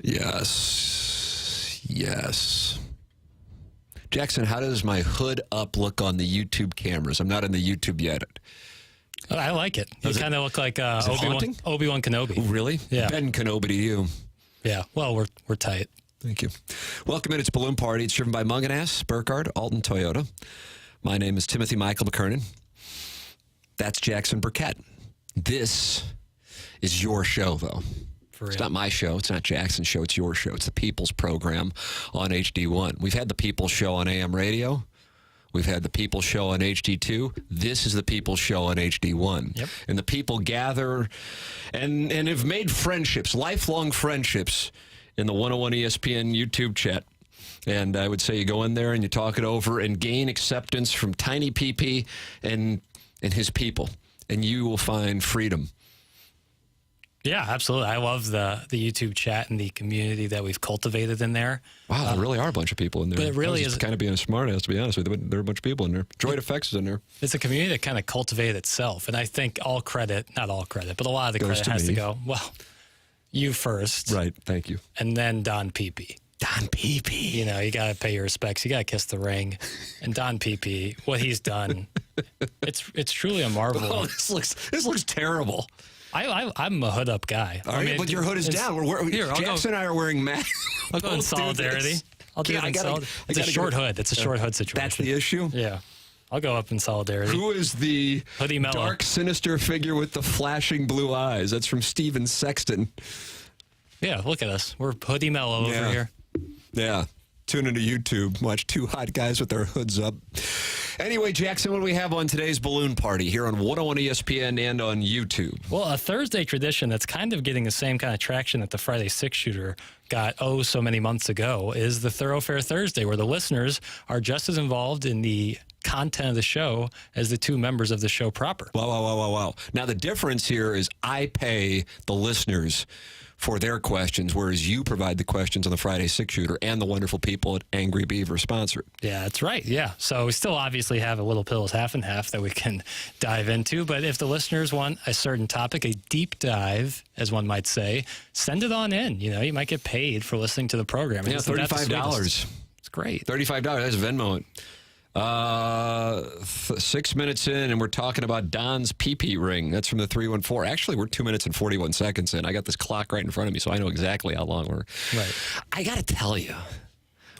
Yes. Jackson, how does my hood up look on the YouTube cameras? I'm not in the YouTube yet. I like it. You kind of look like Obi-Wan Kenobi. Oh, really? Yeah. Ben Kenobi to you. Yeah. Well, we're tight. Thank you. Welcome in. It's Balloon Party. It's driven by Munganass, Burkhardt, Alton Toyota. My name is Timothy Michael McKernan. That's Jackson Burkett. This is your show, though. It's not my show. It's not Jackson's show. It's your show. It's the People's Program on HD1. We've had the People's Show on AM radio. We've had the People's Show on HD2. This is the People's Show on HD1. Yep. And the people gather and have made friendships, lifelong friendships, in the 101 ESPN YouTube chat. And I would say you go in there and you talk it over and gain acceptance from Tiny PP and his people. And you will find freedom. Yeah, absolutely. I love the YouTube chat and the community that we've cultivated in there. Wow, there really are a bunch of people in there. But it really is kind of being a smartass, to be honest with you. There are a bunch of people in there. Droid Effects is in there. It's a community that kind of cultivated itself. And I think not all credit, but a lot of the credit has to go, well, you first. Right, thank you. And then Don Peepee. Don Peepee. You know, you got to pay your respects. You got to kiss the ring. And Don Peepee, what he's done, it's truly a marvel. Oh, this looks terrible. I'm a hood up guy. But your hood is down. Jackson and I are wearing masks. I'll go in solidarity. I'll do it in solidarity. It's a short hood. It's a short hood situation. That's the issue? Yeah. I'll go up in solidarity. Who is the dark, sinister figure with the flashing blue eyes? That's from Steven Sexton. Yeah, look at us. We're hoodie mellow over here. Yeah. Tune into YouTube. Watch two hot guys with their hoods up. Anyway, Jackson, what do we have on today's Balloon Party here on 101 ESPN and on YouTube? Well, a Thursday tradition that's kind of getting the same kind of traction that the Friday six-shooter got so many months ago is the Thoroughfare Thursday, where the listeners are just as involved in the content of the show as the two members of the show proper. Wow. Now, the difference here is I pay the listeners for their questions, whereas you provide the questions on the Friday six-shooter and the wonderful people at Angry Beaver sponsor it. Yeah, that's right. Yeah. So we still obviously have a Little Pills half and half that we can dive into. But if the listeners want a certain topic, a deep dive, as one might say, send it on in. You know, you might get paid for listening to the program. Yeah, $35. It's great. $35. That's Venmo it. 6 minutes in, and we're talking about Don's pee-pee ring. That's from the 314. Actually, we're 2 minutes and 41 seconds in. I got this clock right in front of me, so I know exactly how long we're. Right. I got to tell you,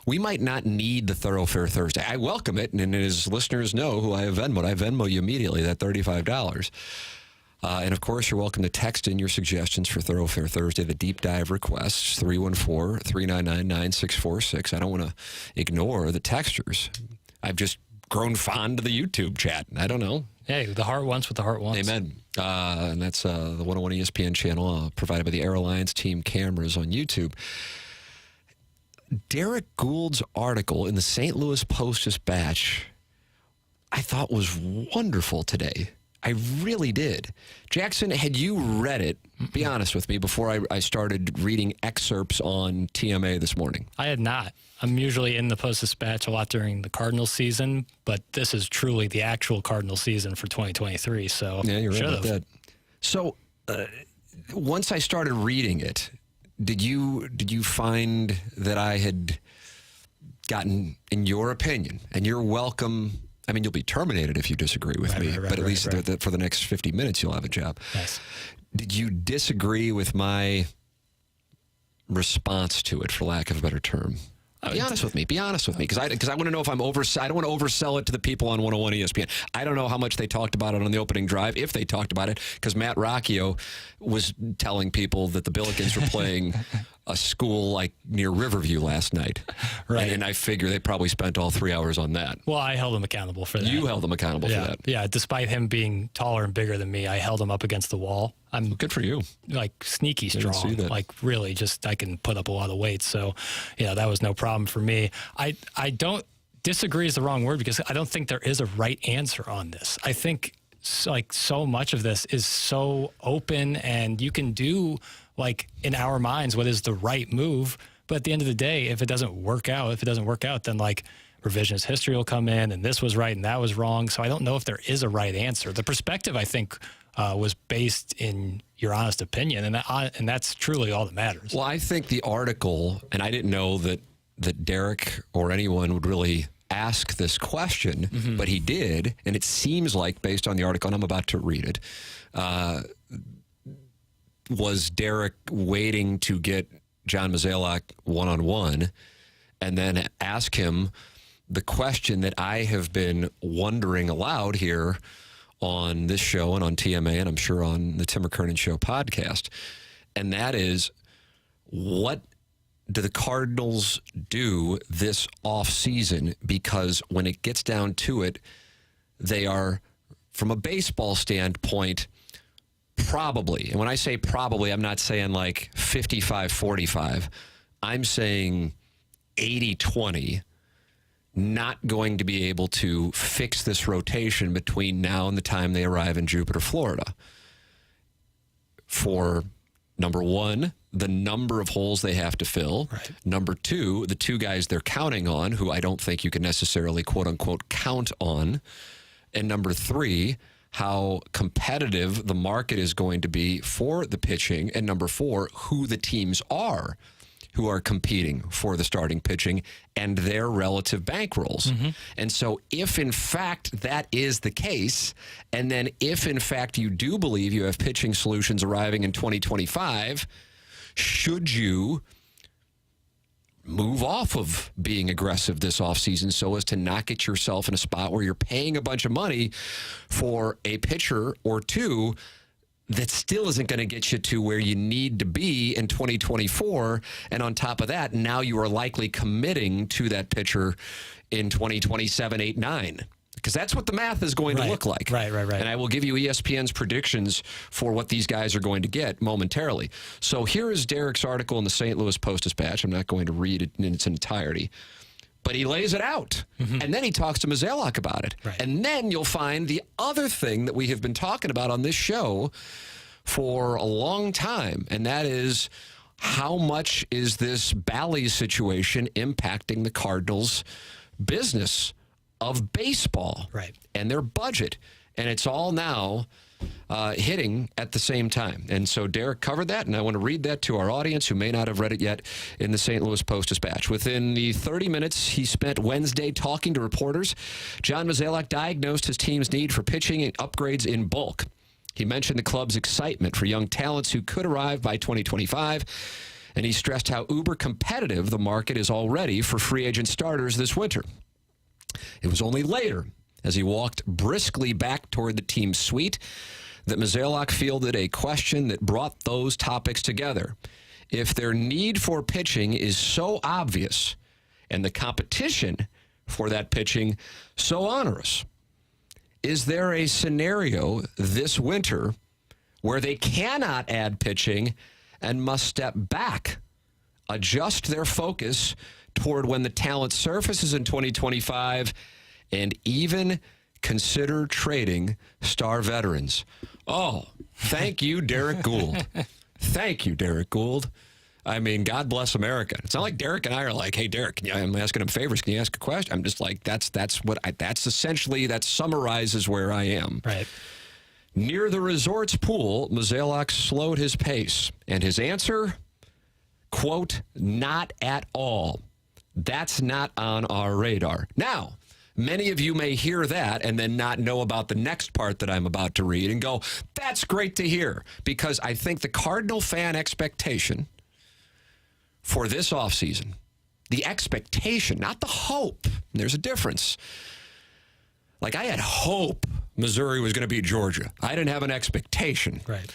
we might not need the Thoroughfare Thursday. I welcome it, and as listeners know who I have Venmoed, I Venmo you immediately that $35. And, of course, you're welcome to text in your suggestions for Thoroughfare Thursday, the deep dive requests, 314-399-9646. I don't want to ignore the texters. I've just grown fond of the YouTube chat. I don't know. Hey, the heart wants what the heart wants. Amen. And that's the 101 ESPN channel provided by the Air Alliance team cameras on YouTube. Derrick Gould's article in the St. Louis Post-Dispatch I thought was wonderful today. I really did. Jackson, had you read it, be honest with me, before I started reading excerpts on TMA this morning? I had not. I'm usually in the Post-Dispatch a lot during the Cardinals season, but this is truly the actual Cardinals season for 2023. So yeah, you're right about that. So once I started reading it, did you find that I had gotten, in your opinion, and you're welcome. I mean, you'll be terminated if you disagree with me, but at least for the next 50 minutes, you'll have a job. Yes. Did you disagree with my response to it, for lack of a better term? Be honest with me. Be honest with me, because I want to know if I'm I don't want to oversell it to the people on 101 ESPN. I don't know how much they talked about it on the opening drive, if they talked about it, because Matt Rocchio was telling people that the Billikens were playing a school like near Riverview last night. Right. And I figure they probably spent all 3 hours on that. Well, I held him accountable for that. You held him accountable for that. Yeah, despite him being taller and bigger than me, I held him up against the wall. I'm good for you. Like sneaky strong. Like really just I can put up a lot of weight. So, that was no problem for me. I don't disagree is the wrong word, because I don't think there is a right answer on this. I think so much of this is so open, and you can do in our minds what is the right move, but at the end of the day, if it doesn't work out, then revisionist history will come in, and this was right and that was wrong. So I don't know if there is a right answer. The perspective, I think, was based in your honest opinion, and that's truly all that matters. Well, I think the article, and I didn't know that Derrick or anyone would really ask this question, but he did, and it seems like, based on the article, and I'm about to read it, was Derrick waiting to get John Mozeliak one-on-one and then ask him the question that I have been wondering aloud here on this show and on TMA, and I'm sure on the Tim McKernan Show podcast, and that is, what do the Cardinals do this offseason? Because when it gets down to it, they are, from a baseball standpoint, probably, and when I say probably, I'm not saying like 55-45. I'm saying 80-20, not going to be able to fix this rotation between now and the time they arrive in Jupiter, Florida. For, number one, the number of holes they have to fill. Right. Number two, the two guys they're counting on, who I don't think you can necessarily, quote-unquote, count on. And number three, how competitive the market is going to be for the pitching. And number four, who the teams are who are competing for the starting pitching and their relative bankrolls. And so if, in fact, that is the case, and then if, in fact, you do believe you have pitching solutions arriving in 2025, should you move off of being aggressive this offseason so as to not get yourself in a spot where you're paying a bunch of money for a pitcher or two that still isn't going to get you to where you need to be in 2024. And on top of that, now you are likely committing to that pitcher in 2027, 8, 9. Because that's what the math is going to look like. Right. And I will give you ESPN's predictions for what these guys are going to get momentarily. So here is Derrick's article in the St. Louis Post-Dispatch. I'm not going to read it in its entirety. But he lays it out, and then he talks to Mozeliak about it. Right. And then you'll find the other thing that we have been talking about on this show for a long time, and that is, how much is this Bally situation impacting the Cardinals' business of baseball and their budget? And it's all now hitting at the same time. And so Derrick covered that, and I want to read that to our audience who may not have read it yet in the St. Louis Post-Dispatch. Within the 30 minutes he spent Wednesday talking to reporters, John Mozeliak diagnosed his team's need for pitching and upgrades in bulk. He mentioned the club's excitement for young talents who could arrive by 2025, and he stressed how uber competitive the market is already for free agent starters this winter. It was only later, as he walked briskly back toward the team's suite, that Mozeliak fielded a question that brought those topics together. If their need for pitching is so obvious and the competition for that pitching so onerous, is there a scenario this winter where they cannot add pitching and must step back, adjust their focus toward when the talent surfaces in 2025, and even consider trading star veterans? Oh, thank you, Derrick Goold. Thank you, Derrick Goold. I mean, God bless America. It's not like Derrick and I are like, hey, Derrick, I'm asking him favors. Can you ask a question? I'm just like, that's essentially, that summarizes where I am. Right. Near the resort's pool, Mozeliak slowed his pace, and his answer, quote, not at all. That's not on our radar. Now, many of you may hear that and then not know about the next part that I'm about to read and go, that's great to hear, because I think the Cardinal fan expectation for this offseason, the expectation, not the hope, there's a difference. Like, I had hope Missouri was going to beat Georgia. I didn't have an expectation. Right.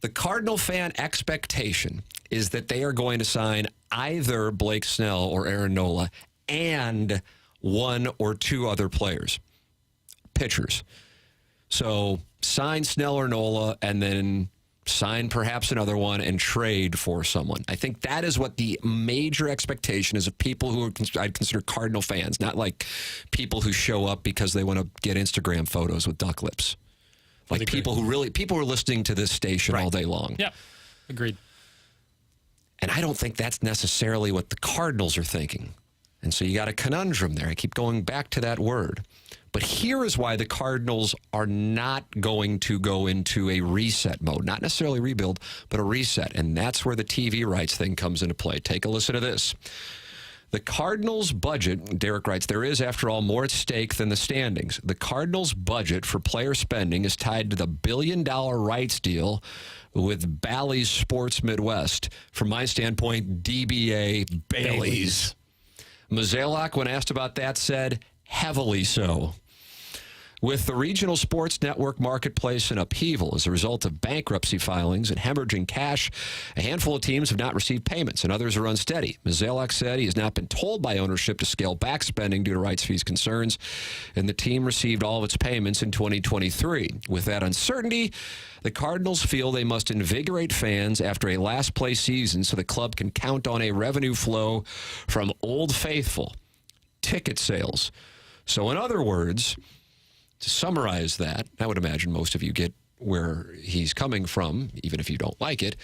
The Cardinal fan expectation is that they are going to sign either Blake Snell or Aaron Nola and one or two other players, pitchers. So sign Snell or Nola and then sign perhaps another one and trade for someone. I think that is what the major expectation is of people who I'd consider Cardinal fans, not like people who show up because they want to get Instagram photos with duck lips. Like people who are listening to this station all day long. Yeah, agreed. And I don't think that's necessarily what the Cardinals are thinking. And so you got a conundrum there. I keep going back to that word. But here is why the Cardinals are not going to go into a reset mode. Not necessarily rebuild, but a reset. And that's where the TV rights thing comes into play. Take a listen to this. The Cardinals' budget, Derrick writes, there is, after all, more at stake than the standings. The Cardinals' budget for player spending is tied to the billion-dollar rights deal with Bally's Sports Midwest. From my standpoint, DBA Bailey's. Mozeliak, when asked about that, said, heavily so. With the regional sports network marketplace in upheaval as a result of bankruptcy filings and hemorrhaging cash, a handful of teams have not received payments and others are unsteady. Mozeliak said he has not been told by ownership to scale back spending due to rights fees concerns, and the team received all of its payments in 2023. With that uncertainty, the Cardinals feel they must invigorate fans after a last-place season so the club can count on a revenue flow from Old Faithful, ticket sales. So in other words, to summarize that, I would imagine most of you get where he's coming from, even if you don't like it.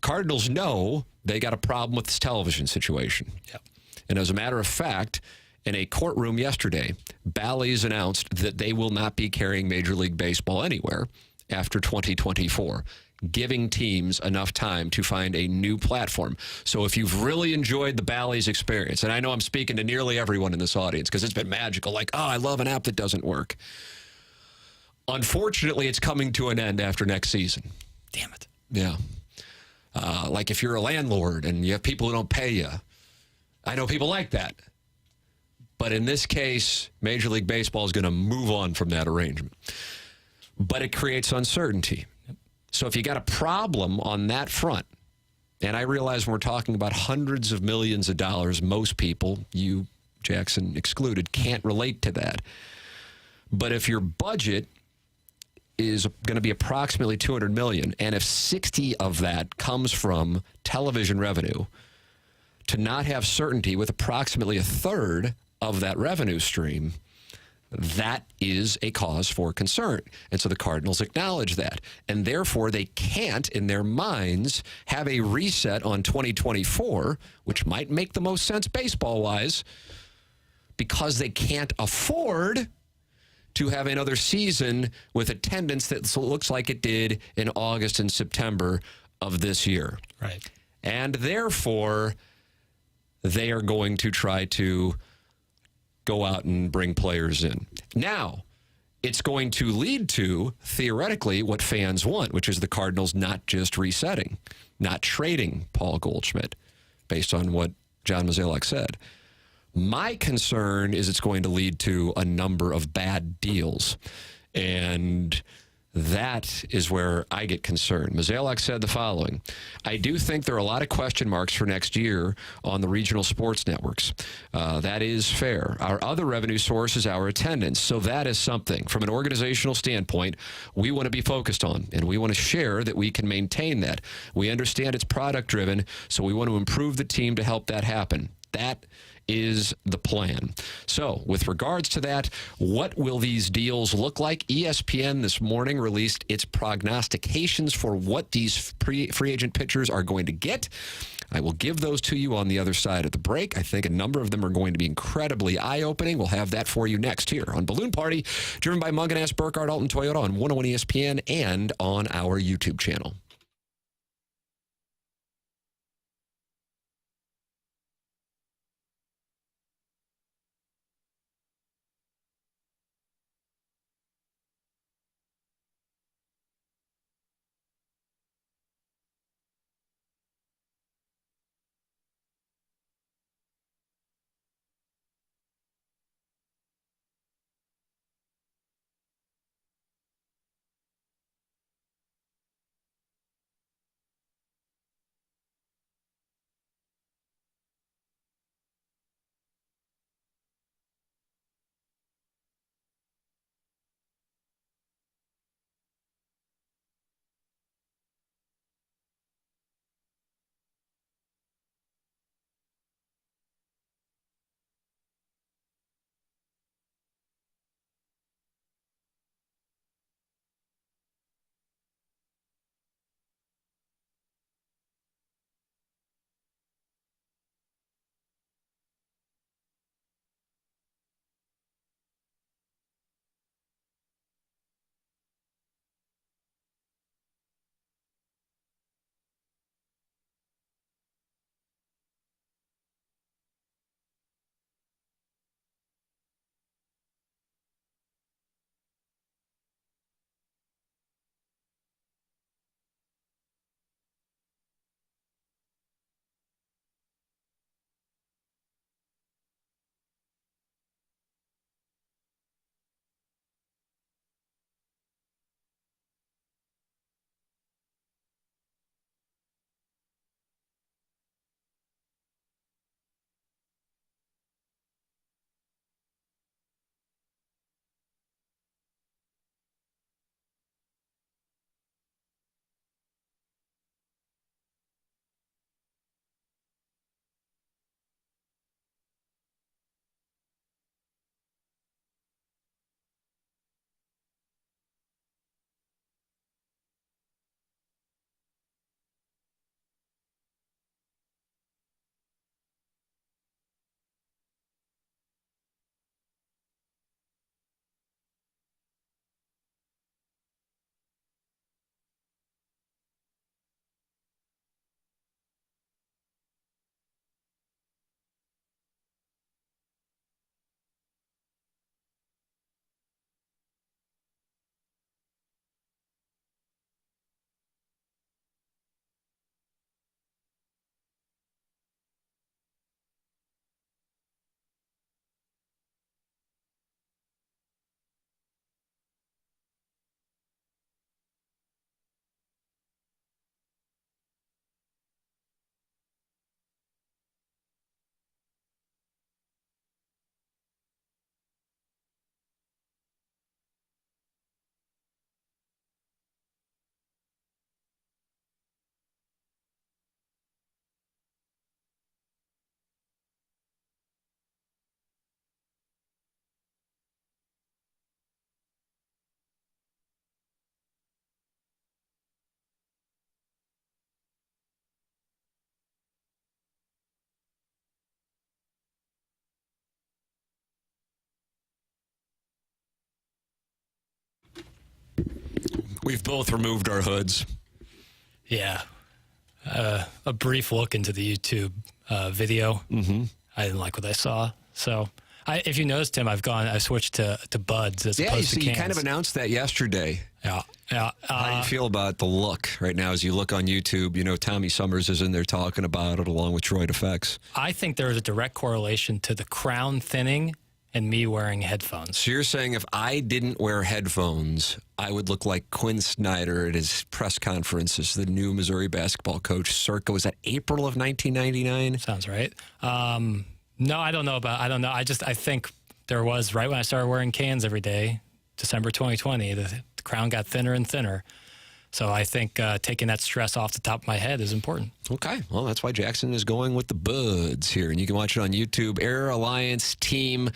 Cardinals know they got a problem with this television situation. Yep. And as a matter of fact, in a courtroom yesterday, Bally's announced that they will not be carrying Major League Baseball anywhere after 2024, giving teams enough time to find a new platform. So if you've really enjoyed the Bally's experience, and I know I'm speaking to nearly everyone in this audience because it's been magical, like, oh, I love an app that doesn't work. Unfortunately, it's coming to an end after next season. Damn it. Yeah. Like if you're a landlord and you have people who don't pay you. I know people like that. But in this case, Major League Baseball is going to move on from that arrangement. But it creates uncertainty. So if you got a problem on that front, and I realize when we're talking about hundreds of millions of dollars, most people, you, Jackson excluded, can't relate to that. But if your budget is going to be approximately $200 million, and if 60 of that comes from television revenue, to not have certainty with approximately a third of that revenue stream, that is a cause for concern. And so the Cardinals acknowledge that. And therefore, they can't, in their minds, have a reset on 2024, which might make the most sense baseball-wise, because they can't afford to have another season with attendance that looks like it did in August and September of this year. Right. And therefore, they are going to try to go out and bring players in. Now, it's going to lead to, theoretically, what fans want, which is the Cardinals not just resetting, not trading Paul Goldschmidt, based on what John Mozeliak said. My concern is it's going to lead to a number of bad deals, and that is where I get concerned. Mozeliak said the following: I do think there are a lot of question marks for next year on the regional sports networks. That is fair. Our other revenue source is our attendance, so that is something. From an organizational standpoint, we want to be focused on, and we want to share that we can maintain that. We understand it's product-driven, so we want to improve the team to help that happen. That is the plan. So, with regards to that, what will these deals look like? ESPN this morning released its prognostications for what these free agent pitchers are going to get. I will give those to you on the other side of the break. I think a number of them are going to be incredibly eye-opening. We'll have that for you next here on Balloon Party, driven by Mungan, Burkhardt, Alton Toyota on 101 ESPN and on our YouTube channel. We've both removed our hoods. Yeah. A brief look into the YouTube video. Mm-hmm. I didn't like what I saw. So, if you noticed, Tim, I switched to buds as opposed to cans. Yeah, you kind of announced that yesterday. Yeah. How do you feel about the look right now as you look on YouTube? You know, Tommy Summers is in there talking about it along with Troy DeFex. I think there is a direct correlation to the crown thinning and me wearing headphones. So you're saying if I didn't wear headphones, I would look like Quinn Snyder at his press conference as the new Missouri basketball coach circa, was that April of 1999? Sounds right. No, I don't know. I think there was, right when I started wearing cans every day, December 2020, the crown got thinner and thinner. So I think taking that stress off the top of my head is important. Okay. Well, that's why Jackson is going with the buds here. And you can watch it on YouTube. Air Alliance Team,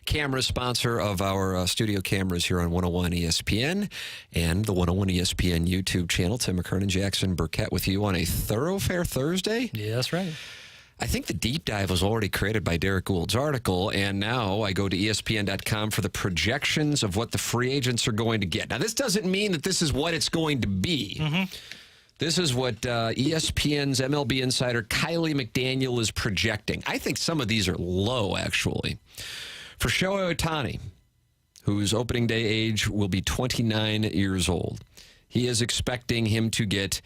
camera sponsor of our studio cameras here on 101 ESPN and the 101 ESPN YouTube channel. Tim McKernan, Jackson Burkett with you on a Thoroughfare Thursday. Yeah, that's right. I think the deep dive was already created by Derrick Gould's article, and now I go to ESPN.com for the projections of what the free agents are going to get. Now, this doesn't mean that this is what it's going to be. Mm-hmm. This is what ESPN's MLB insider Kylie McDaniel is projecting. I think some of these are low, actually. For Shohei Ohtani, whose opening day age will be 29 years old, he is expecting him to get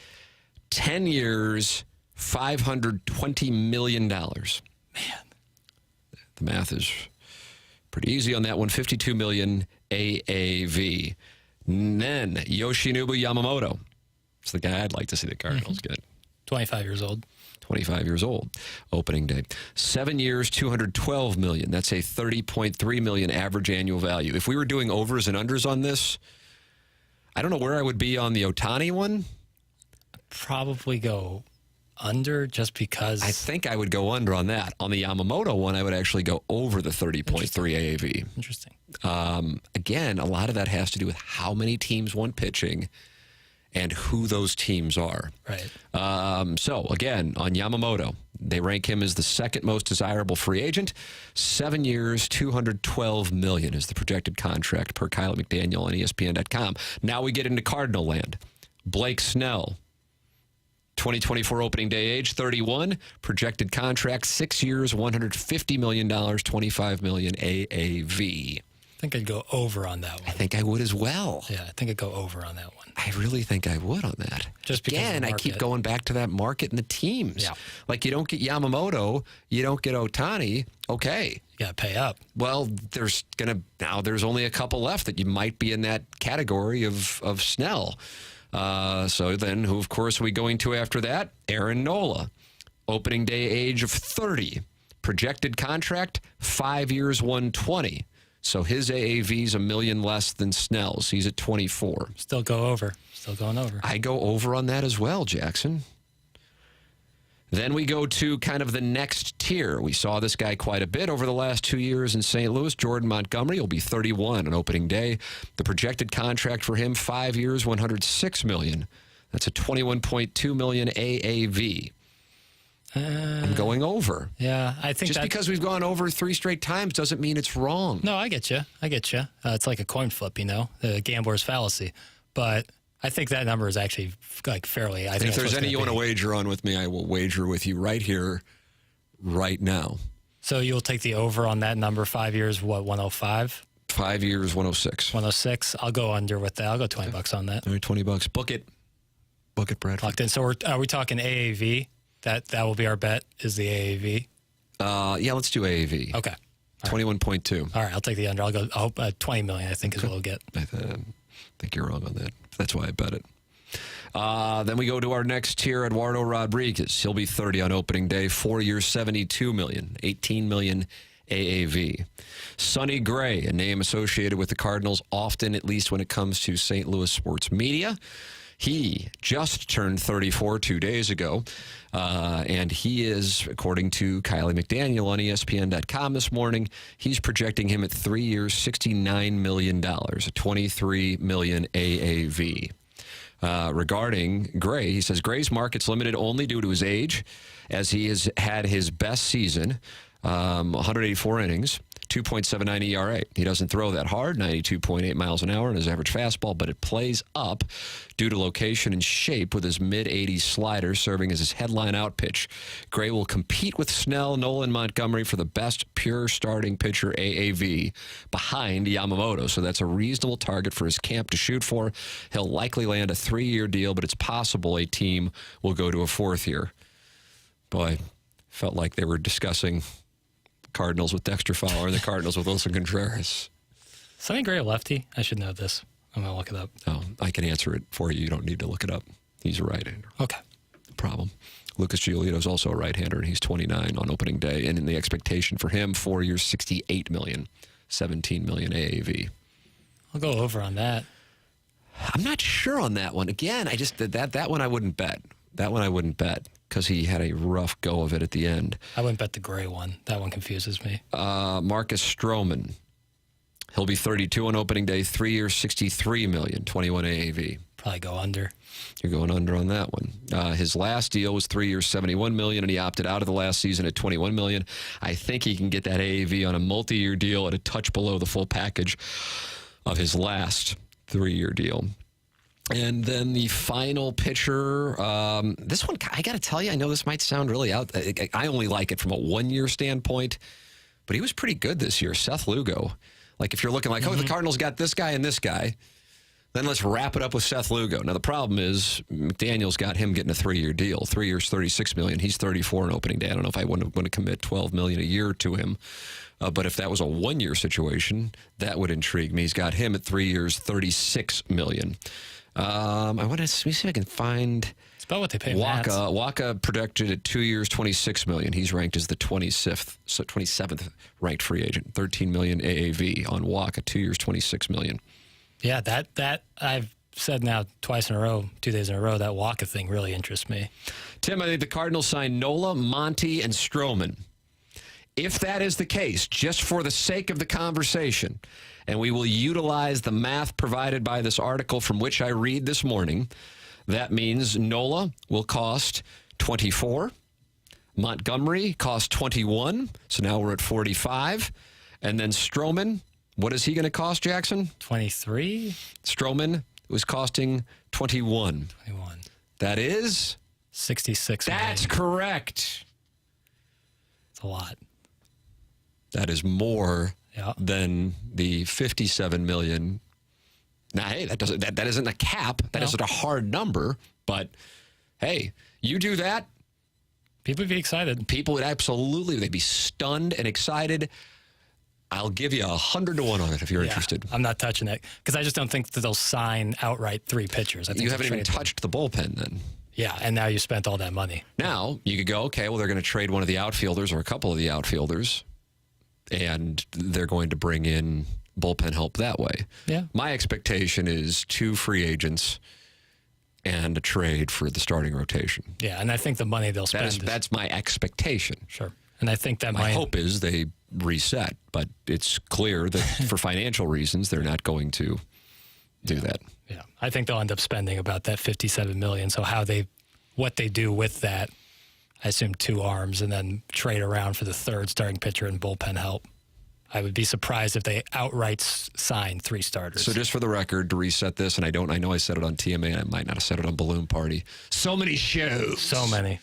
10 years, $520 million. Man. The math is pretty easy on that one. $52 million AAV. And then Yoshinobu Yamamoto. It's the guy I'd like to see the Cardinals get. 25 years old. 25 years old. Opening day. 7 years, $212 million. That's a $30.3 million average annual value. If we were doing overs and unders on this, I don't know where I would be on the Ohtani one. I'd probably go under, just because. I think I would go under on that. On the Yamamoto one, I would actually go over the 30.3 AAV. Interesting. Again, a lot of that has to do with how many teams want pitching and who those teams are. Right. So, again, on Yamamoto, they rank him as the second most desirable free agent. 7 years, $212 million is the projected contract per Kylie McDaniel on ESPN.com. Now we get into Cardinal land. Blake Snell. 2024 opening day age, 31. Projected contract, 6 years, $150 million, $25 million AAV. I think I'd go over on that one. I think I would as well. Yeah, I think I'd go over on that one. I really think I would on that. Just because Again, I keep going back to that market and the teams. Yeah. Like, you don't get Yamamoto, you don't get Ohtani. Okay. You got to pay up. Well, there's only a couple left that you might be in that category of Snell. So then, who, of course, are we going to after that? Aaron Nola. Opening day age of 30. Projected contract, 5 years, $120. So his AAV is $1 million less than Snell's. He's at 24. Still go over. Still going over. I go over on that as well, Jackson. Then we go to kind of the next tier. We saw this guy quite a bit over the last 2 years in St. Louis. Jordan Montgomery will be 31 on opening day. The projected contract for him, 5 years, $106 million. That's a $21.2 million AAV. I'm going over. Yeah, I think just because we've gone over 3 straight times doesn't mean it's wrong. No, I get you. It's like a coin flip, the gambler's fallacy. But I think that number is actually like fairly. I think if there's any you want to wager on with me, I will wager with you right here, right now. So you'll take the over on that number. 5 years, what, 105? 5 years, 106. 106. I'll go under with that. I'll go $20 on that. All right, $20. Book it, Bradford. Locked in. So are we talking AAV? That will be our bet. Is the AAV? Yeah, let's do AAV. Okay. 21.2. All right, I'll take the under. I'll go. I hope 20 million. I think is what we'll get. I think you're wrong on that. That's why I bet it. Then we go to our next tier, Eduardo Rodriguez. He'll be 30 on opening day. 4 years, $72 million, $18 million AAV. Sonny Gray, a name associated with the Cardinals often, at least when it comes to St. Louis sports media. He just turned 34 2 days ago, and he is, according to Kylie McDaniel on ESPN.com this morning, he's projecting him at 3 years, $69 million, a $23 million AAV. Regarding Gray, he says Gray's market's limited only due to his age, as he has had his best season, 184 innings, 2.79 ERA. He doesn't throw that hard, 92.8 miles an hour in his average fastball, but it plays up due to location and shape with his mid-80s slider serving as his headline out pitch. Gray will compete with Snell, Nolan, Montgomery for the best pure starting pitcher AAV behind Yamamoto. So that's a reasonable target for his camp to shoot for. He'll likely land a 3-year deal, but it's possible a team will go to a 4th year. Boy, felt like they were discussing Cardinals with Dexter Fowler and the Cardinals with Wilson Contreras. Sonny Gray a lefty? I should know this. I'm going to look it up. Oh, I can answer it for you. You don't need to look it up. He's a right-hander. Okay. No problem. Lucas Giolito is also a right-hander, and he's 29 on opening day. And in the expectation for him, 4 years, $68 million, $17 million AAV. I'll go over on that. I'm not sure on that one. Again, I just that one I wouldn't bet. That one I wouldn't bet because he had a rough go of it at the end. I wouldn't bet the Gray one. That one confuses me. Marcus Stroman. He'll be 32 on opening day, 3 years, $63 million, 21 AAV. Probably go under. You're going under on that one. His last deal was 3 years, $71 million, and he opted out of the last season at $21 million. I think he can get that AAV on a multi-year deal at a touch below the full package of his last 3-year deal. And then the final pitcher, this one, I got to tell you, I know this might sound really out. I only like it from a 1-year standpoint, but he was pretty good this year. Seth Lugo. Like if you're looking like, oh, the Cardinals got this guy and this guy, then let's wrap it up with Seth Lugo. Now, the problem is McDaniel's got him getting a 3-year deal. 3 years, $36 million. He's 34 on opening day. I don't know if I want to commit $12 million a year to him. But if that was a 1-year situation, that would intrigue me. He's got him at 3 years, $36 million. I want to see if I can find. It's about what they pay. Waka projected at 2 years, $26 million. He's ranked as the 27th ranked free agent. $13 million AAV on Waka. 2 years, $26 million. Yeah, that I've said now twice in a row, 2 days in a row. That Waka thing really interests me. Tim, I think the Cardinals signed Nola, Monty, and Stroman. If that is the case, just for the sake of the conversation, and we will utilize the math provided by this article from which I read this morning, that means Nola will cost 24, Montgomery cost 21, so now we're at 45, and then Stroman, what is he going to cost, Jackson? 23. Stroman was costing 21. 21. That is? 66 That's million. correct. It's a lot. That is more than the $57 million. Now, hey, that isn't a cap. That isn't a hard number. But hey, you do that, people would be excited. People would absolutely. They'd be stunned and excited. I'll give you 100 to 1 on it if you're interested. I'm not touching it because I just don't think that they'll sign outright 3 pitchers. I think you haven't even touched the bullpen then. Yeah, and now you spent all that money. Now you could go, okay, well, they're going to trade one of the outfielders or a couple of the outfielders, and they're going to bring in bullpen help that way. Yeah. My expectation is 2 free agents and a trade for the starting rotation. Yeah, and I think the money they'll spend that's my expectation. Sure. And I think that my hope is they reset, but it's clear that for financial reasons they're not going to do that. Yeah. I think they'll end up spending about that $57 million. So what they do with that, I assume 2 arms and then trade around for the 3rd starting pitcher and bullpen help. I would be surprised if they outright sign 3 starters. So just for the record, to reset this, and I know I said it on TMA, I might not have said it on Balloon Party. So many shows. So many.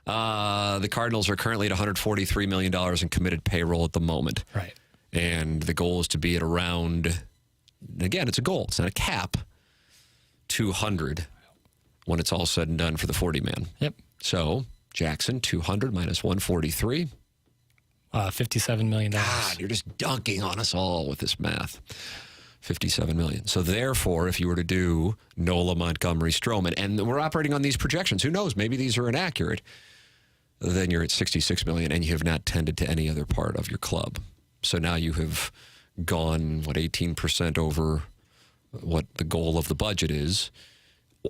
The Cardinals are currently at $143 million in committed payroll at the moment. Right. And the goal is to be at around, again, it's a goal. It's not a cap, 200 when it's all said and done for the 40-man. Yep. So, Jackson, 200 minus 143. $57 million. God, you're just dunking on us all with this math. $57 million. So therefore, if you were to do Nola, Montgomery, Stroman, and we're operating on these projections, who knows, maybe these are inaccurate, then you're at $66 million and you have not tended to any other part of your club. So now you have gone, 18% over what the goal of the budget is,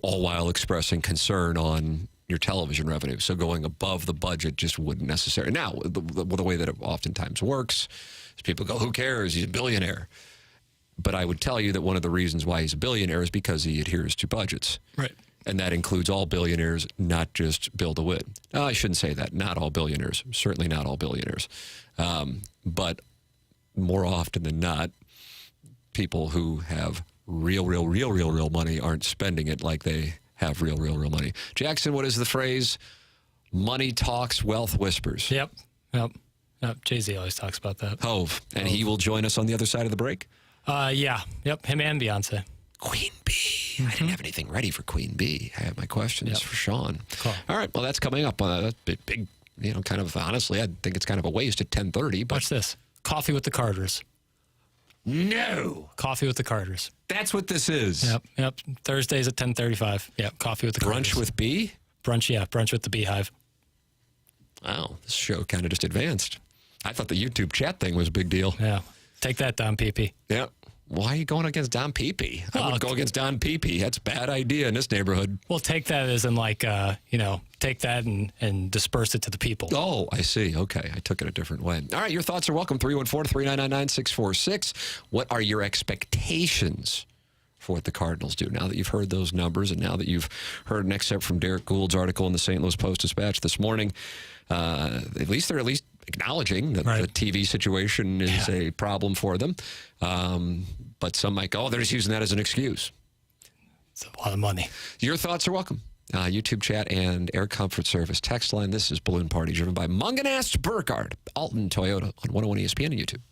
all while expressing concern on your television revenue. So going above the budget just wouldn't necessarily. Now, the way that it oftentimes works is people go, who cares? He's a billionaire. But I would tell you that one of the reasons why he's a billionaire is because he adheres to budgets. Right. And that includes all billionaires, not just Bill DeWitt. I shouldn't say that. Not all billionaires. Certainly not all billionaires. But more often than not, people who have real money aren't spending it like they have real money. Jackson, what is the phrase? Money talks, wealth whispers. Yep. Jay-Z always talks about that. Hove. And he will join us on the other side of the break? Yeah. Yep. Him and Beyonce. Queen Bee. I didn't have anything ready for Queen Bee. I have my questions for Sean. Cool. All right. Well, that's coming up. Big, kind of, honestly, I think it's kind of a waste at 10:30. But watch this. Coffee with the Carters. No. Coffee with the Carters. That's what this is. Yep. Thursdays at 10:35. Yep. Coffee with the Carters. Brunch with Bee? Brunch with the Beehive. Wow. This show kind of just advanced. I thought the YouTube chat thing was a big deal. Yeah. Take that, Don Peepee. Yeah. Why are you going against Don Peepee? I would go against Don Peepee. That's a bad idea in this neighborhood. Well, take that as in take that and disperse it to the people. Oh, I see. Okay. I took it a different way. All right. Your thoughts are welcome. 314-399-9646. What are your expectations for what the Cardinals do now that you've heard those numbers and now that you've heard an excerpt from Derrick Gould's article in the St. Louis Post-Dispatch this morning? At least they're acknowledging that the TV situation is a problem for them. But some might go, they're just using that as an excuse. It's a lot of money. Your thoughts are welcome. YouTube chat and Air Comfort Service text line. This is Balloon Party, driven by Munganast, Burkhardt, Alton, Toyota on 101 ESPN and YouTube.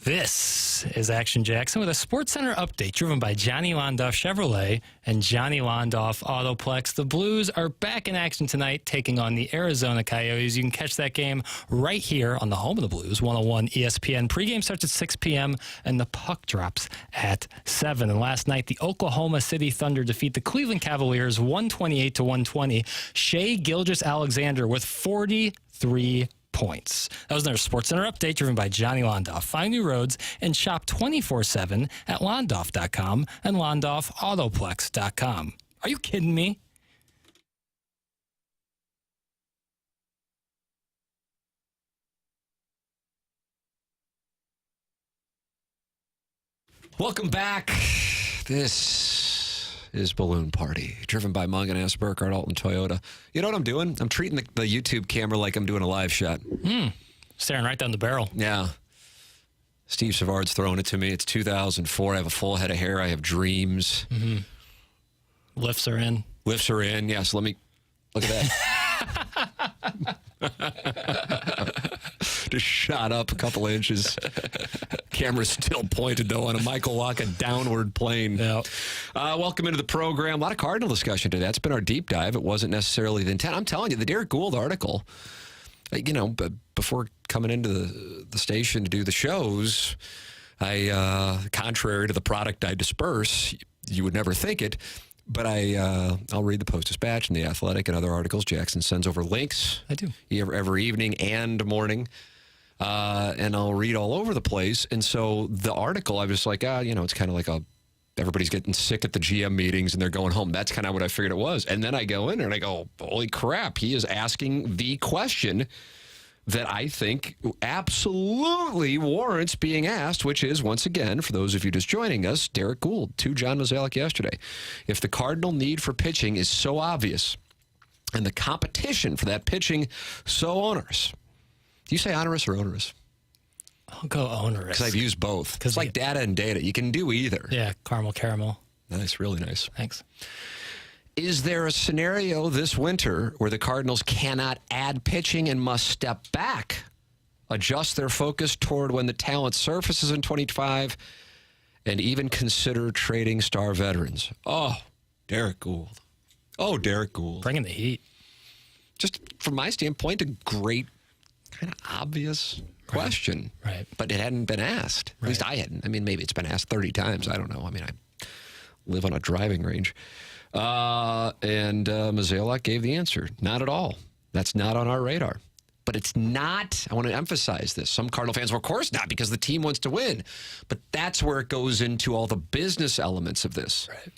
This is Action Jackson with a SportsCenter update driven by Johnny Londoff Chevrolet and Johnny Londoff Autoplex. The Blues are back in action tonight, taking on the Arizona Coyotes. You can catch that game right here on the home of the Blues, 101 ESPN. Pregame starts at 6 p.m. and the puck drops at 7. And last night, the Oklahoma City Thunder defeat the Cleveland Cavaliers 128-120. Shai Gilgeous-Alexander with 43 points. That was another SportsCenter update driven by Johnny Londoff. Find new roads and shop 24/7 at londoff.com and londoffautoplex.com. Are you kidding me? Welcome back. This is Balloon Party, driven by Munganass, Burkhardt, Alton Toyota. You know what I'm doing? I'm treating the YouTube camera like I'm doing a live shot. Staring right down the barrel. Yeah. Steve Savard's throwing it to me. It's 2004. I have a full head of hair. I have dreams. Mm-hmm. Lifts are in. Lifts are in. Yeah, so let me look at that. Just shot up a couple inches. Camera's still pointed, though, on a Michael Waka downward plane. Yep. Welcome into the program. A lot of Cardinal discussion today. That's been our deep dive. It wasn't necessarily the intent. I'm telling you, the Derrick Goold article, before coming into the station to do the shows, contrary to the product I disperse, you would never think it, but I'll read the Post-Dispatch and the Athletic and other articles. Jackson sends over links. I do. Every evening and morning. And I'll read all over the place. And so the article, I was like, it's kind of like everybody's getting sick at the GM meetings and they're going home. That's kind of what I figured it was. And then I go in and I go, holy crap, he is asking the question that I think absolutely warrants being asked, which is, once again, for those of you just joining us, Derrick Goold to John Mozeliak yesterday. If the Cardinal need for pitching is so obvious and the competition for that pitching so onerous, do you say onerous or onerous? I'll go onerous. Because I've used both. It's like data and data. You can do either. Yeah, caramel. Nice, really nice. Thanks. Is there a scenario this winter where the Cardinals cannot add pitching and must step back, adjust their focus toward when the talent surfaces in 25, and even consider trading star veterans? Oh, Derrick Goold. Bringing the heat. Just from my standpoint, a great, kind of obvious question. Right. But it hadn't been asked. At least I hadn't. I mean, maybe it's been asked 30 times. I don't know. I mean, I live on a driving range. And Mozeliak gave the answer. Not at all. That's not on our radar. But it's not, I want to emphasize this. Some Cardinal fans, well, of course not, because the team wants to win. But that's where it goes into all the business elements of this. Right.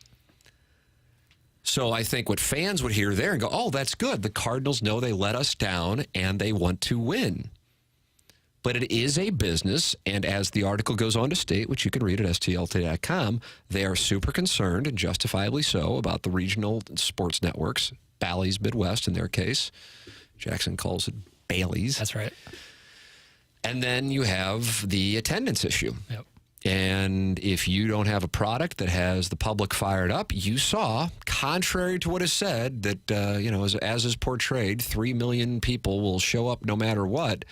So I think what fans would hear there and go, oh, that's good. The Cardinals know they let us down and they want to win. But it is a business, and as the article goes on to state, which you can read at stlt.com, they are super concerned, and justifiably so, about the regional sports networks, Bally's Midwest in their case. Jackson calls it Bailey's. That's right. And then you have the attendance issue. Yep. And if you don't have a product that has the public fired up, you saw, contrary to what is said, that, as is portrayed, 3 million people will show up no matter what.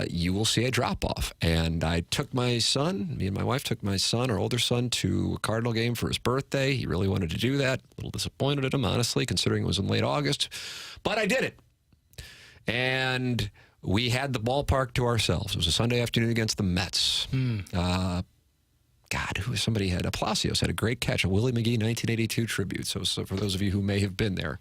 You will see a drop-off. And I took my son, me and my wife took my son, our older son, to a Cardinal game for his birthday. He really wanted to do that. A little disappointed at him, honestly, considering it was in late August. But I did it. And we had the ballpark to ourselves. It was a Sunday afternoon against the Mets. Somebody had, Palacios had a great catch, a Willie McGee 1982 tribute. So for those of you who may have been there,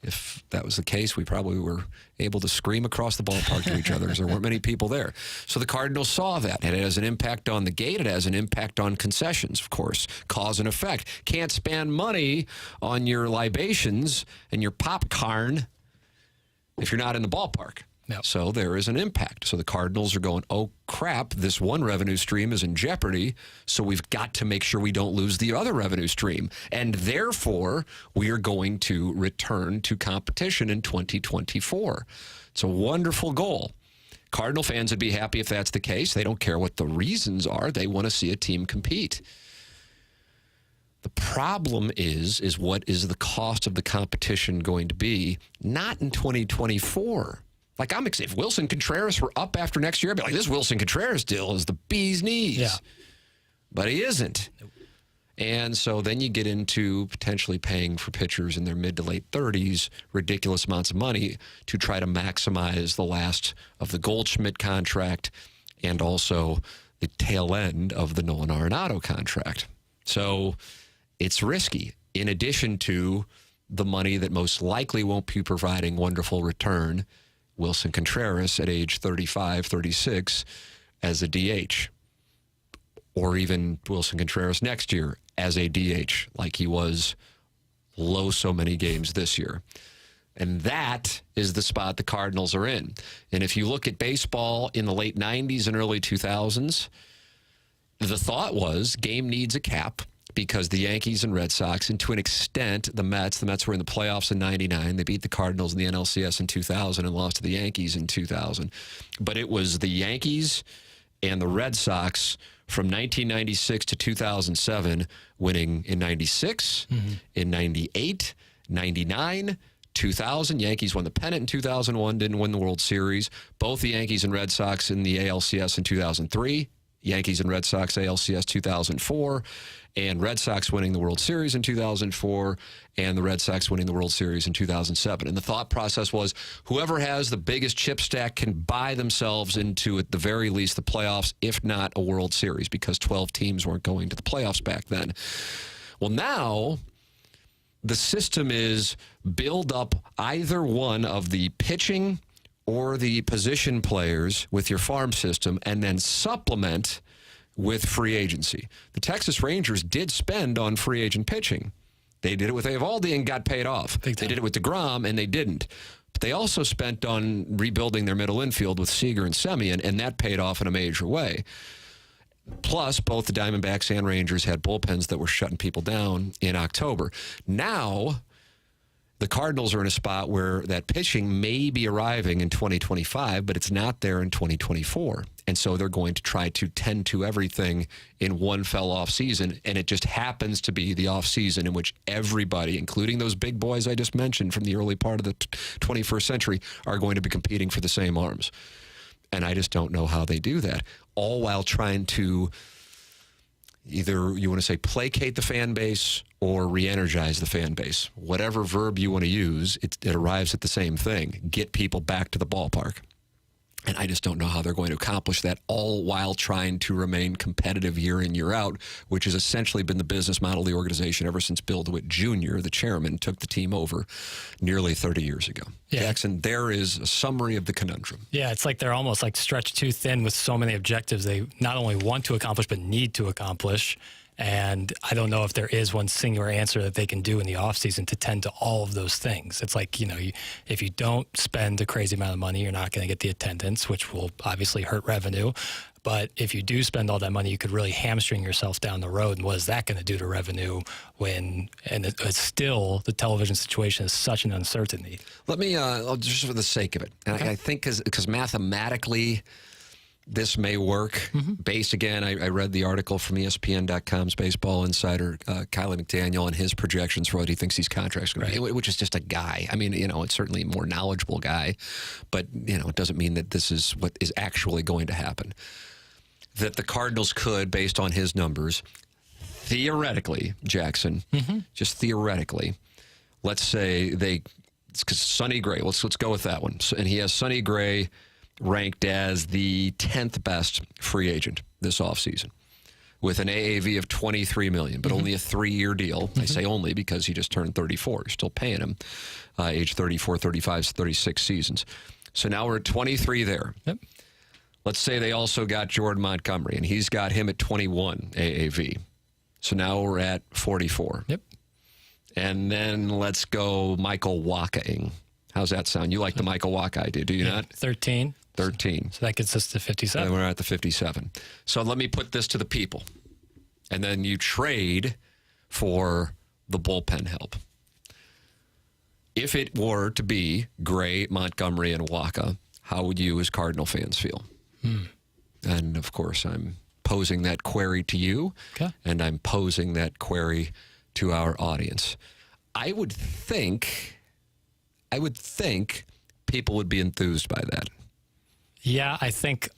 if that was the case, we probably were able to scream across the ballpark to each other, as there weren't many people there. So the Cardinals saw that. And it has an impact on the gate. It has an impact on concessions, of course. Cause and effect. Can't spend money on your libations and your popcorn if you're not in the ballpark. Yep. So there is an impact. So the Cardinals are going, oh, crap, this one revenue stream is in jeopardy, so we've got to make sure we don't lose the other revenue stream. And therefore, we are going to return to competition in 2024. It's a wonderful goal. Cardinal fans would be happy if that's the case. They don't care what the reasons are. They want to see a team compete. The problem is what is the cost of the competition going to be? Not in 2024. Like, if Wilson Contreras were up after next year, I'd be like, this Wilson Contreras deal is the bee's knees. Yeah. But he isn't. Nope. And so then you get into potentially paying for pitchers in their mid to late 30s ridiculous amounts of money to try to maximize the last of the Goldschmidt contract and also the tail end of the Nolan Arenado contract. So it's risky, in addition to the money that most likely won't be providing wonderful return, Wilson Contreras at age 35, 36 as a DH. Or even Wilson Contreras next year as a DH, like he was low so many games this year. And that is the spot the Cardinals are in. And if you look at baseball in the late 90s and early 2000s, the thought was game needs a cap because the Yankees and Red Sox, and to an extent, the Mets were in the playoffs in 99. They beat the Cardinals in the NLCS in 2000 and lost to the Yankees in 2000. But it was the Yankees and the Red Sox from 1996 to 2007, winning in 96, in 98, 99, 2000. Yankees won the pennant in 2001, didn't win the World Series. Both the Yankees and Red Sox in the ALCS in 2003. Yankees and Red Sox ALCS 2004, and Red Sox winning the World Series in 2004, and the Red Sox winning the World Series in 2007. And the thought process was whoever has the biggest chip stack can buy themselves into, at the very least, the playoffs, if not a World Series, because 12 teams weren't going to the playoffs back then. Well, now the system is build up either one of the pitching or the position players with your farm system and then supplement with free agency. The Texas Rangers did spend on free agent pitching. They did it with Eovaldi and got paid off. They did it with DeGrom and they didn't. But they also spent on rebuilding their middle infield with Seager and Semien, and that paid off in a major way. Plus, both the Diamondbacks and Rangers had bullpens that were shutting people down in October. Now, the Cardinals are in a spot where that pitching may be arriving in 2025, but it's not there in 2024. And so they're going to try to tend to everything in one fell off season. And it just happens to be the off season in which everybody, including those big boys I just mentioned from the early part of the 21st century, are going to be competing for the same arms. And I just don't know how they do that, all while trying to either, you want to say, placate the fan base or re-energize the fan base. Whatever verb you want to use, it arrives at the same thing. Get people back to the ballpark. And I just don't know how they're going to accomplish that, all while trying to remain competitive year in, year out, which has essentially been the business model of the organization ever since Bill DeWitt Jr., the chairman, took the team over nearly 30 years ago. Yeah. Jackson, there is a summary of the conundrum. Yeah, it's like they're almost like stretched too thin with so many objectives they not only want to accomplish, but need to accomplish. And I don't know if there is one singular answer that they can do in the offseason to tend to all of those things. It's like, if you don't spend a crazy amount of money, you're not going to get the attendance, which will obviously hurt revenue. But if you do spend all that money, you could really hamstring yourself down the road. And what is that going to do to revenue it's still, the television situation is such an uncertainty? Let me, just for the sake of it, and okay. I think because mathematically this may work. Based, again, I read the article from ESPN.com's baseball insider, Kylie McDaniel, and his projections for what he thinks these contracts are going to be, which is just a guy. I mean, it's certainly a more knowledgeable guy, but, it doesn't mean that this is what is actually going to happen. That the Cardinals could, based on his numbers, theoretically, Jackson, just theoretically, let's say because Sonny Gray, let's go with that one. And he has Sonny Gray ranked as the 10th best free agent this offseason with an AAV of $23 million, but only a 3-year deal. I say only because he just turned 34. You're still paying him age 34, 35, 36 seasons. So now we're at 23 there. Yep. Let's say they also got Jordan Montgomery, and he's got him at 21 AAV. So now we're at 44. Yep. And then let's go Michael Wacha-ing. How's that sound? You like the Michael Wacha idea, do you not? 13. 13. So that gets us to 57. And we're at the 57. So let me put this to the people. And then you trade for the bullpen help. If it were to be Gray, Montgomery, and Wacha, how would you as Cardinal fans feel? And, of course, I'm posing that query to you, and I'm posing that query to our audience. I would think people would be enthused by that. Yeah, I think.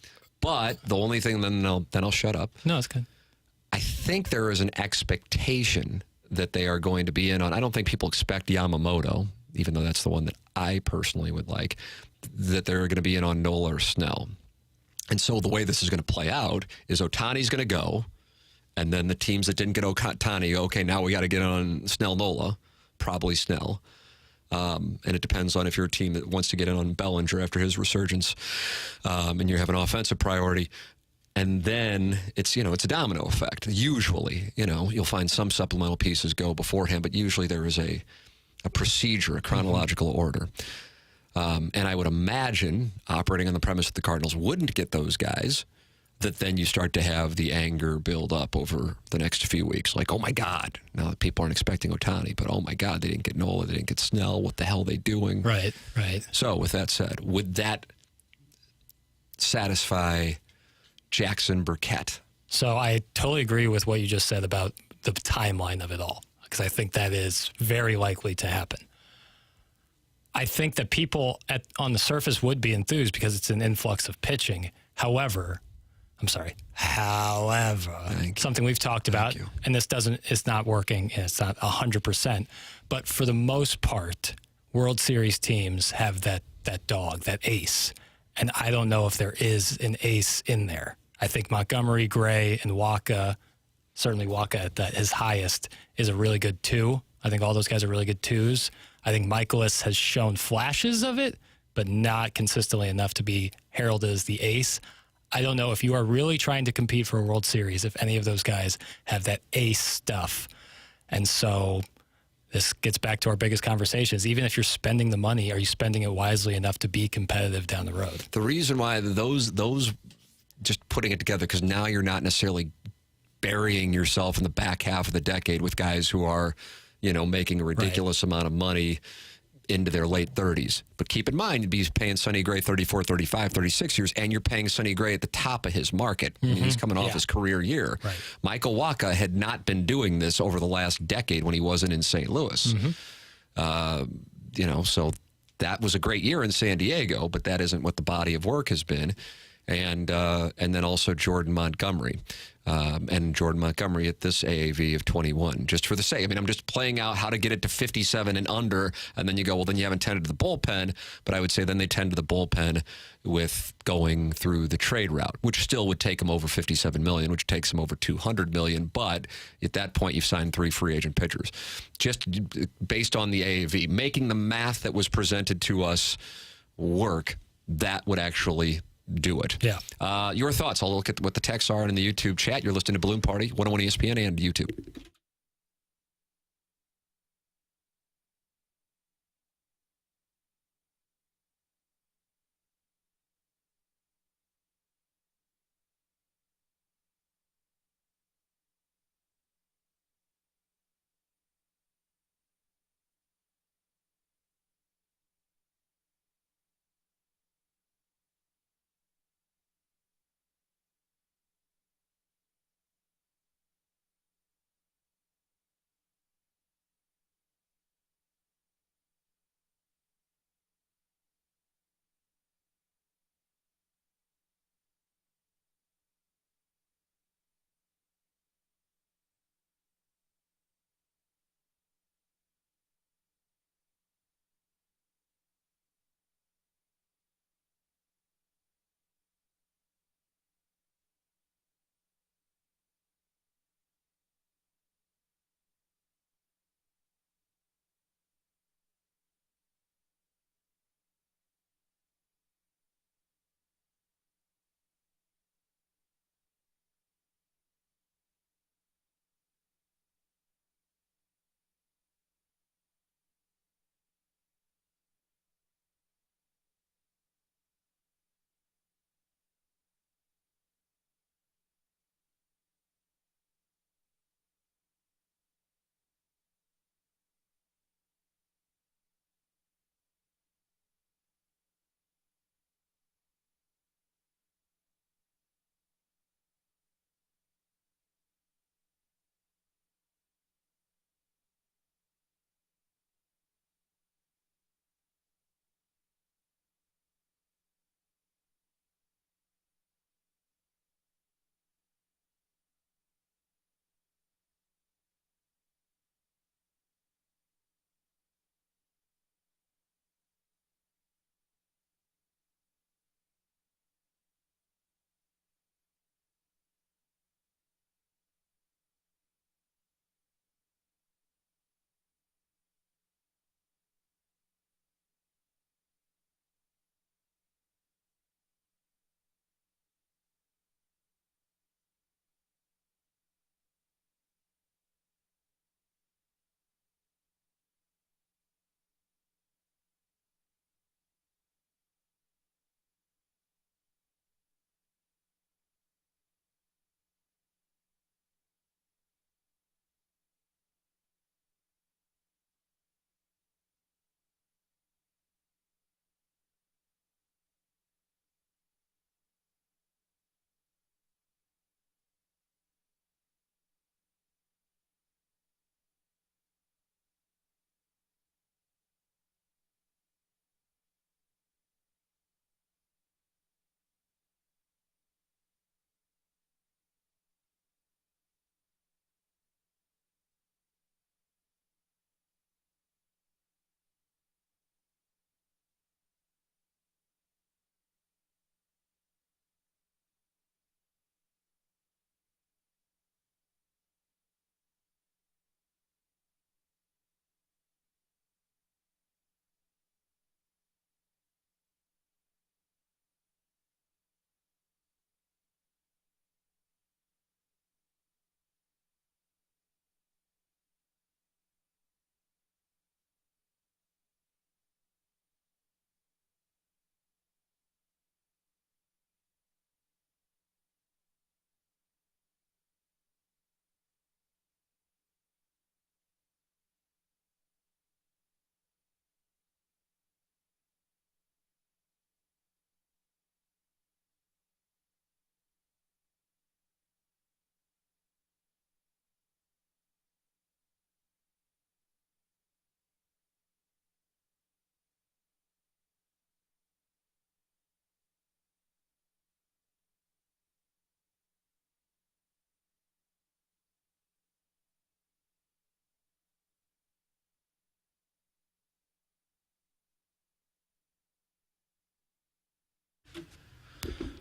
But the only thing, then I'll shut up. No, it's good. I think there is an expectation that they are going to be in on. I don't think people expect Yamamoto, even though that's the one that I personally would like, that they're going to be in on Nola or Snell. And so the way this is going to play out is Ohtani's going to go, and then the teams that didn't get Ohtani, okay, now we got to get on Snell Nola, probably Snell. And it depends on if you're a team that wants to get in on Bellinger after his resurgence, and you have an offensive priority. And then it's a domino effect. Usually, you'll find some supplemental pieces go beforehand, but usually there is a procedure, a chronological order. And I would imagine, operating on the premise that the Cardinals wouldn't get those guys, that then you start to have the anger build up over the next few weeks. Like, oh my God, now that people aren't expecting Ohtani, but oh my God, they didn't get Nola, they didn't get Snell. What the hell are they doing? Right. So with that said, would that satisfy Jackson Burkett? So I totally agree with what you just said about the timeline of it all, because I think that is very likely to happen. I think that people on the surface would be enthused because it's an influx of pitching. However, something we've talked about, and it's not working, and it's not 100%, but for the most part, World Series teams have that dog, that ace. And I don't know if there is an ace in there. I think Montgomery, Gray, and Waka, certainly Waka at his highest, is a really good 2. I think all those guys are really good 2s. I think Michaelis has shown flashes of it, but not consistently enough to be heralded as the ace. I don't know if you are really trying to compete for a World Series, if any of those guys have that ace stuff. And so this gets back to our biggest conversations. Even if you're spending the money, are you spending it wisely enough to be competitive down the road? The reason why those just putting it together, because now you're not necessarily burying yourself in the back half of the decade with guys who are, making a ridiculous amount of money into their late 30s. But keep in mind, you'd be paying Sonny Gray 34, 35, 36 years, and you're paying Sonny Gray at the top of his market. I mean, he's coming off his career year. Right. Michael Wacha had not been doing this over the last decade when he wasn't in St. Louis. So that was a great year in San Diego, but that isn't what the body of work has been. And then also Jordan Montgomery. And Jordan Montgomery at this AAV of 21, just for the sake. I mean, I'm just playing out how to get it to 57 and under, and then you go, well, then you haven't tended to the bullpen. But I would say then they tend to the bullpen with going through the trade route, which still would take them over $57 million, which takes them over $200 million. But at that point, you've signed 3 free agent pitchers. Just based on the AAV, making the math that was presented to us work, that would actually do it. Yeah. Your thoughts? I'll look at what the texts are in the YouTube chat. You're listening to Balloon Party, 101 ESPN and YouTube.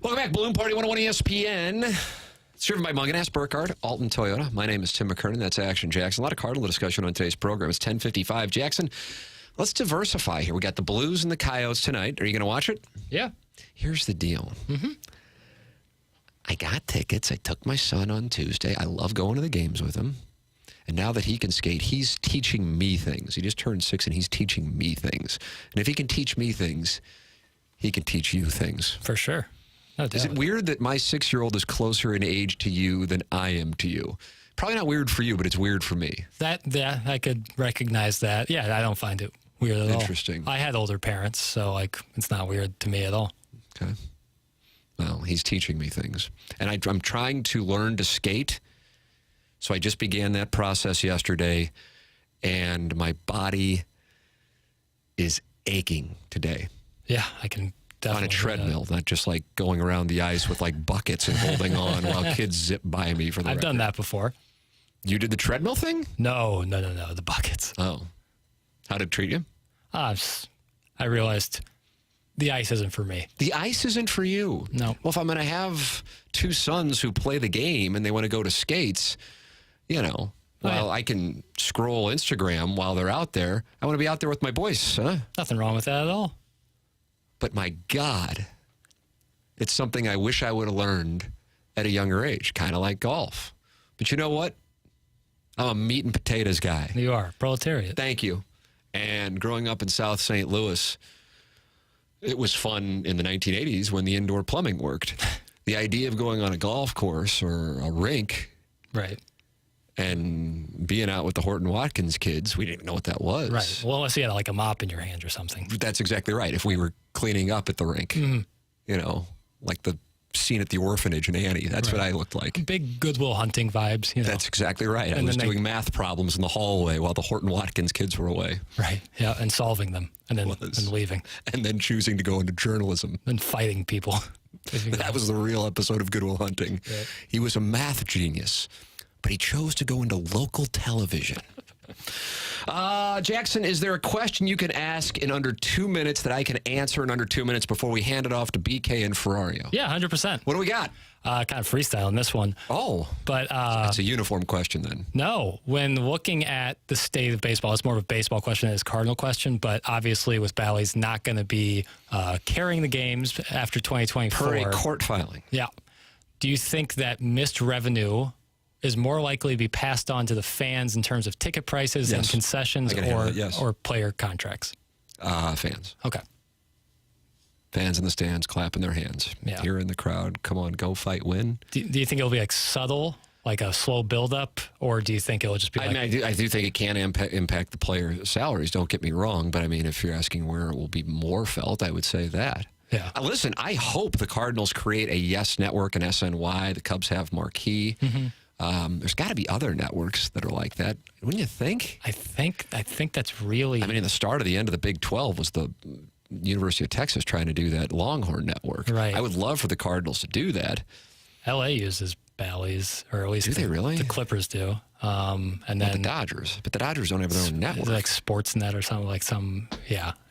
Welcome back, Balloon Party 101 ESPN. It's driven by Mungan Burkhardt, Alton Toyota. My name is Tim McKernan. That's Action Jackson. A lot of Cardinal discussion on today's program. It's 10:55. Jackson, let's diversify here. We got the Blues and the Coyotes tonight. Are you going to watch it? Yeah. Here's the deal. I got tickets. I took my son on Tuesday. I love going to the games with him. And now that he can skate, he's teaching me things. He just turned 6 and he's teaching me things. And if he can teach me things, he can teach you things. For sure. No doubt. Is it weird that my 6-year-old is closer in age to you than I am to you? Probably not weird for you, but it's weird for me. Yeah, I could recognize that. Yeah, I don't find it weird at all. Interesting. I had older parents, so it's not weird to me at all. Okay. Well, he's teaching me things. And I'm trying to learn to skate. So I just began that process yesterday, and my body is aching today. Yeah, I can definitely. On a treadmill, not just like going around the ice with like buckets and holding on while kids zip by me for the I've record. done that before. You did the treadmill thing? No, the buckets. Oh. How did it treat you? I realized the ice isn't for me. The ice isn't for you? No. Well, if I'm going to have 2 sons who play the game and they want to go to skates, while I can scroll Instagram while they're out there, I want to be out there with my boys, huh? Nothing wrong with that at all. But my God, it's something I wish I would have learned at a younger age, kind of like golf. But you know what? I'm a meat and potatoes guy. You are. Proletariat. Thank you. And growing up in South St. Louis, it was fun in the 1980s when the indoor plumbing worked. The idea of going on a golf course or a rink, right, and being out with the Horton Watkins kids, we didn't even know what that was. Right. Well, unless you had like a mop in your hand or something. That's exactly right. If we were cleaning up at the rink, like the scene at the orphanage in Annie, that's what I looked like. Big Goodwill Hunting vibes. That's exactly right. I was doing math problems in the hallway while the Horton Watkins kids were away. Right. Yeah, and solving them and then and leaving. And then choosing to go into journalism. And fighting people. That was the real episode of Goodwill Hunting. Right. He was a math genius, but he chose to go into local television. Jackson, is there a question you can ask in under 2 minutes that I can answer in under 2 minutes before we hand it off to BK and Ferrario? Yeah, 100%. What do we got? Kind of freestyle in this one. Oh. But it's a uniform question then. No. When looking at the state of baseball, it's more of a baseball question than it's a Cardinal question, but obviously with Bally's not going to be carrying the games after 2024. Per a court filing. Yeah. Do you think that missed revenue is more likely to be passed on to the fans in terms of ticket prices and concessions or player contracts? Fans. Okay. Fans in the stands clapping their hands. Yeah. Here in the crowd, come on, go fight, win. Do you think it'll be like subtle, like a slow buildup, or do you think it'll just be like... I do think it can impact the player salaries, don't get me wrong, but I mean, if you're asking where it will be more felt, I would say that. Yeah. Listen, I hope the Cardinals create a Yes Network and SNY. The Cubs have Marquee. There's got to be other networks that are like that. Wouldn't you think? I think that's really... I mean, in the start of the end of the Big 12 was the University of Texas trying to do that Longhorn Network. Right. I would love for the Cardinals to do that. LA uses Bally's, or at least do they really? The Clippers do. And then the Dodgers, but the Dodgers don't have their own network. Like Sportsnet or something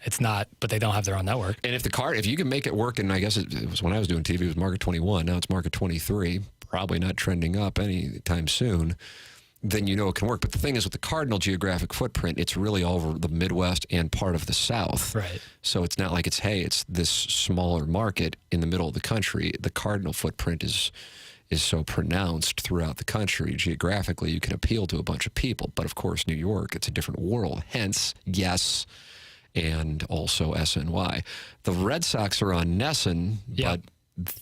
it's not, but they don't have their own network. And if you can make it work, and I guess it was when I was doing TV, it was market 21. Now it's market 23. Probably not trending up anytime soon. Then it can work. But the thing is, with the Cardinal geographic footprint, it's really all over the Midwest and part of the South. Right. So it's not like it's this smaller market in the middle of the country. The Cardinal footprint is so pronounced throughout the country. Geographically, you can appeal to a bunch of people. But of course, New York, it's a different world. Hence, yes, and also SNY. The Red Sox are on NESN, but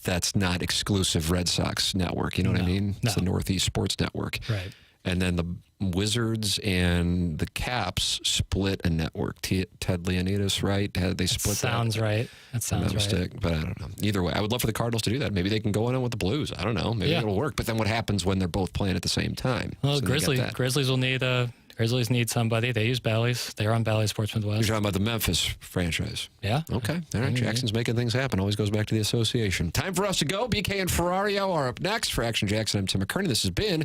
that's not exclusive Red Sox network. You know what I mean? It's the Northeast Sports Network. Right. And then the Wizards and the Caps split a network. Ted Leonidas, right? They split that. Sounds right. That sounds right. But I don't know. Either way, I would love for the Cardinals to do that. Maybe they can go in with the Blues. I don't know. Maybe it'll work. But then what happens when they're both playing at the same time? Well, Grizzlies will need Grizzlies need somebody. They use Bally's. They're on Bally Sports Midwest. You're talking about the Memphis franchise. Yeah. Okay. All right. Jackson's making things happen. Always goes back to the association. Time for us to go. BK and Ferrario are up next. For Action Jackson, I'm Tim McKernan. This has been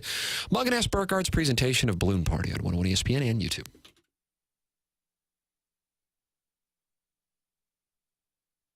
Mungan Burkhardt's presentation of Balloon Party on 101 ESPN and YouTube.